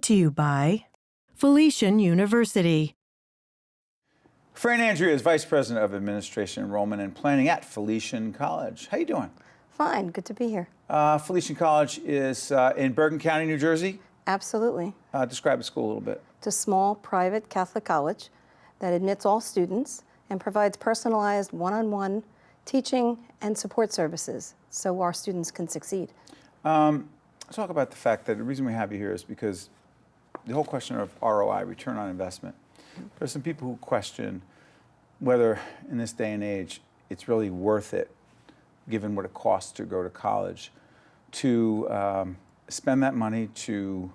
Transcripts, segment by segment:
to you by Felician University. Francine Andrea is Vice President of Administration, Enrollment and Planning at Felician College. How you doing? Fine. Good to be here. Felician College is in Bergen County, New Jersey. Absolutely. Describe the school a little bit. It's a small, private Catholic college that admits all students and provides personalized one-on-one teaching and support services so our students can succeed. Let's talk about the fact that the reason we have you here is because the whole question of ROI, return on investment. There's some people who question whether in this day and age it's really worth it, given what it costs to go to college, to spend that money to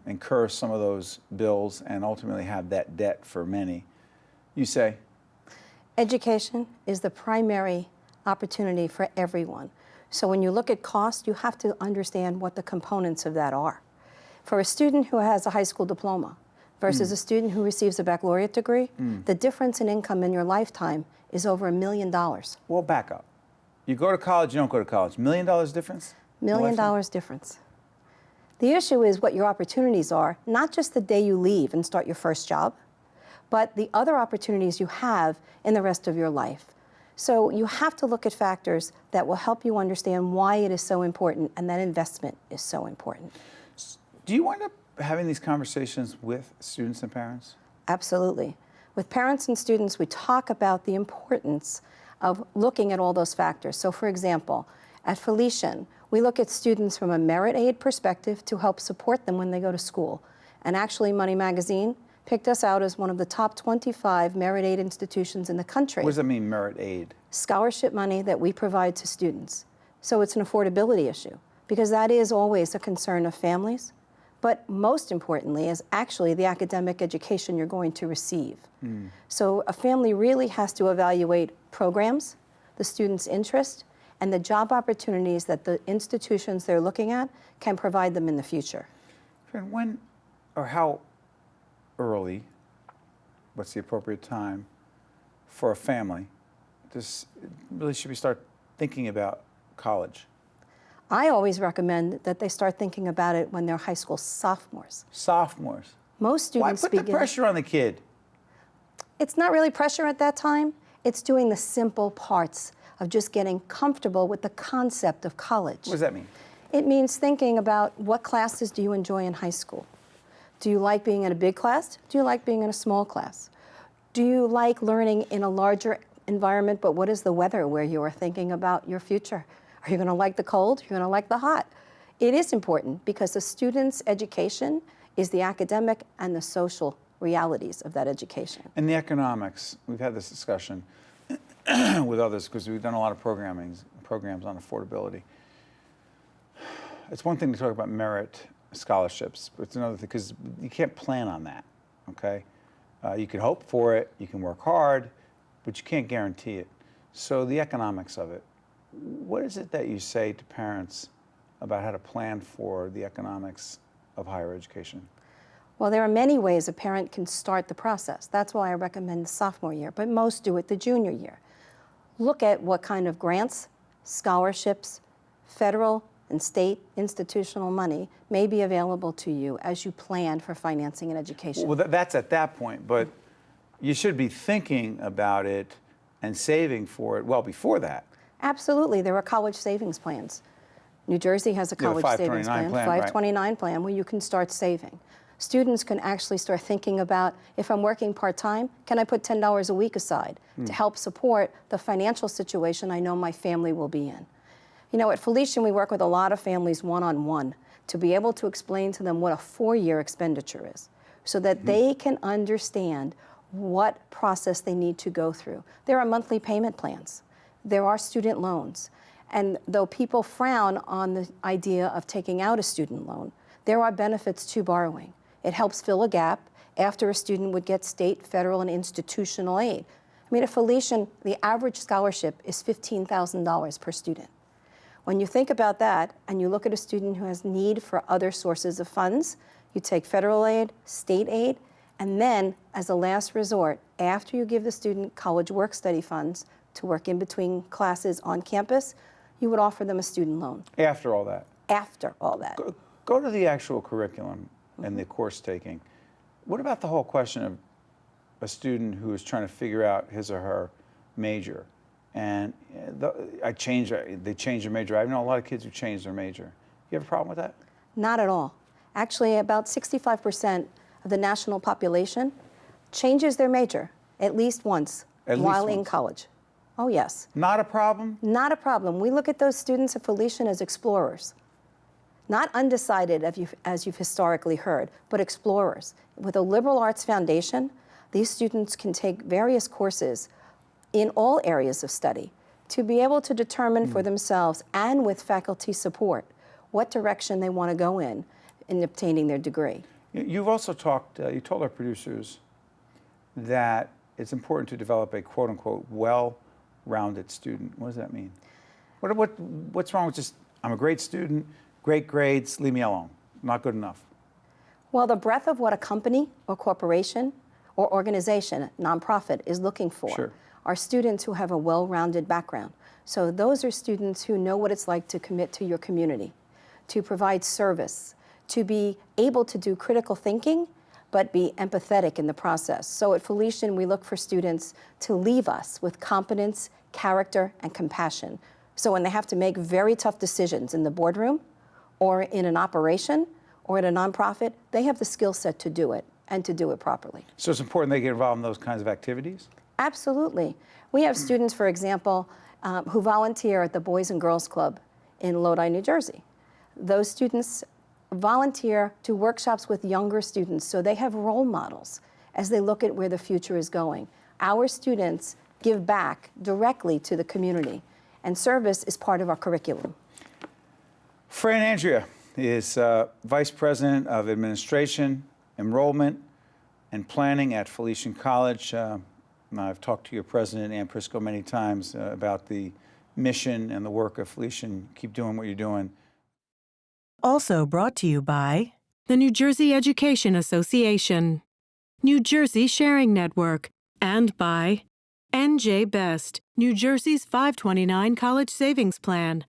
incur some of those bills and ultimately have that debt for many. You say? Education is the primary opportunity for everyone. So when you look at cost, you have to understand what the components of that are. For a student who has a high school diploma versus a student who receives a baccalaureate degree, the difference in income in your lifetime is over $1 million. Well, back up. You go to college, you don't go to college. $1 million difference? $1 million difference. The issue is what your opportunities are, not just the day you leave and start your first job, but the other opportunities you have in the rest of your life. So you have to look at factors that will help you understand why it is so important and that investment is so important. Do you wind up having these conversations with students and parents? Absolutely. With parents and students, we talk about the importance of looking at all those factors. So for example, at Felician, we look at students from a merit aid perspective to help support them when they go to school. And actually, Money Magazine picked us out as one of the top 25 merit aid institutions in the country. What does that mean, merit aid? Scholarship money that we provide to students. So it's an affordability issue, because that is always a concern of families. But most importantly is actually the academic education you're going to receive. So a family really has to evaluate programs, the student's interest, and the job opportunities that the institutions they're looking at can provide them in the future. When or how early, what's the appropriate time for a family really should we start thinking about college? I always recommend that they start thinking about it when they're high school sophomores. Sophomores? Most students Why put the pressure on the kid? It's not really pressure at that time. It's doing the simple parts of just getting comfortable with the concept of college. What does that mean? It means thinking about what classes do you enjoy in high school? Do you like being in a big class? Do you like being in a small class? Do you like learning in a larger environment, but what is the weather where you are thinking about your future? Are you going to like the cold? Are you going to like the hot? It is important because a student's education is the academic and the social realities of that education. And the economics, we've had this discussion with others because we've done a lot of programs on affordability. It's one thing to talk about merit scholarships, but it's another thing because you can't plan on that, okay? You can hope for it, you can work hard, but you can't guarantee it. So the economics of it, what is it that you say to parents about how to plan for the economics of higher education? Well, there are many ways a parent can start the process. That's why I recommend the sophomore year, but most do it the junior year. Look at what kind of grants, scholarships, federal and state institutional money may be available to you as you plan for financing an education. Well, that's at that point, but you should be thinking about it and saving for it well before that. Absolutely. There are college savings plans. New Jersey has a college savings plan, 529 plan, where you can start saving. Students can actually start thinking about, if I'm working part-time, can I put $10 a week aside to help support the financial situation I know my family will be in? You know, at Felician, we work with a lot of families one-on-one to be able to explain to them what a 4-year expenditure is so that they can understand what process they need to go through. There are monthly payment plans. There are student loans. And though people frown on the idea of taking out a student loan, there are benefits to borrowing. It helps fill a gap after a student would get state, federal, and institutional aid. I mean, at Felician, the average scholarship is $15,000 per student. When you think about that and you look at a student who has need for other sources of funds, you take federal aid, state aid, and then as a last resort, after you give the student college work-study funds to work in between classes on campus, you would offer them a student loan. After all that? After all that. Go to the actual curriculum. and the course taking. What about the whole question of a student who is trying to figure out his or her major? And they change their major. I know a lot of kids who change their major. You have a problem with that? Not at all. Actually, about 65% of the national population changes their major at least once while in college. Oh, yes. Not a problem? Not a problem. We look at those students at Felician as explorers. Not undecided, as you've historically heard, but explorers. With a liberal arts foundation, these students can take various courses in all areas of study to be able to determine for themselves and with faculty support what direction they want to go in obtaining their degree. You've also talked, you told our producers that it's important to develop a quote-unquote well-rounded student. What does that mean? What's wrong with just, I'm a great student, great grades, leave me alone, not good enough? Well, the breadth of what a company or corporation or organization, nonprofit, is looking for are students who have a well-rounded background. So those are students who know what it's like to commit to your community, to provide service, to be able to do critical thinking, but be empathetic in the process. So at Felician, we look for students to leave us with competence, character, and compassion. So when they have to make very tough decisions in the boardroom, or in an operation, or at a nonprofit, they have the skill set to do it, and to do it properly. So it's important they get involved in those kinds of activities? Absolutely. We have students, for example, who volunteer at the Boys and Girls Club in Lodi, New Jersey. Those students volunteer to workshops with younger students, so they have role models as they look at where the future is going. Our students give back directly to the community, and service is part of our curriculum. Fran Andrea is Vice President of Administration, Enrollment, and Planning at Felician College. I've talked to your president, Ann Prisco, many times about the mission and the work of Felician. Keep doing what you're doing. Also brought to you by the New Jersey Education Association, New Jersey Sharing Network, and by NJ Best, New Jersey's 529 College Savings Plan.